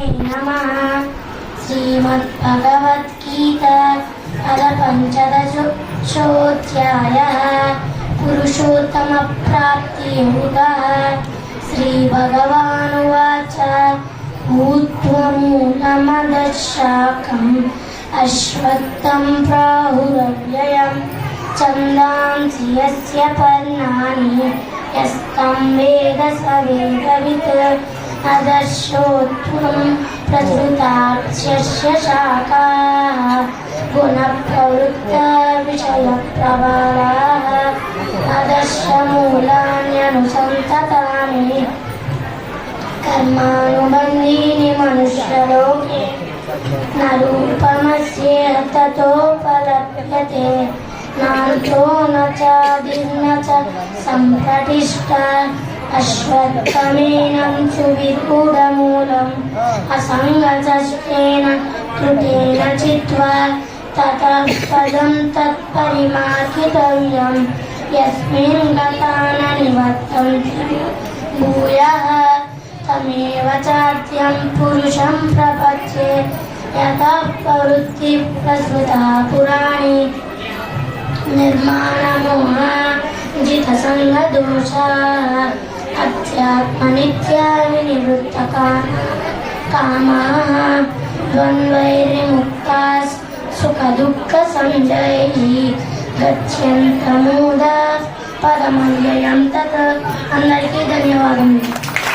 नमः। श्रीमद्भगवद्गीता अथ पंचदशोऽध्यायः। पुरुषोत्तमप्राप्तियोगः। श्रीभगवानुवाच ऊर्ध्वमूलमदशाकम् अश्वत्थं प्राहुरव्ययम् छन्दांसि यस्य पर्णानि यस्तं वेद स वेदवित्। अधश्चोर्ध्वं प्रसृतास्य शाखाः गुणप्रवृत्ता विषयप्रबलाः। अधश्च मूलान्यनुसन्ततानि कर्मानुबन्धीनि मनुष्यलोके न रूपमस्येह ततोपलभ्यते नान्तो न चादिर्न च सम्प्रतिष्ठा। अश्वत्थमेनं सुविरूढमूलम् असङ्गतस्तेन कृतेन चित्वा ततः पदं तत्परिमार्गितव्यम् यस्मिन् गता न निवर्तन्ति भूयः। तमेव चाद्यं पुरुषं प्रपद्ये यतः प्रवृत्तिः प्रसृता पुराणी निर्माणमोहा जितसङ्गदोषाः अध्यात्मनित्या विनिवृत्तकामाः द्वन्द्वैर्विमुक्ताः सुखदुःखसञ्जयैः गच्छन्तमुदा पदमव्ययं तत्। అందరికీ ధన్యవాదములు.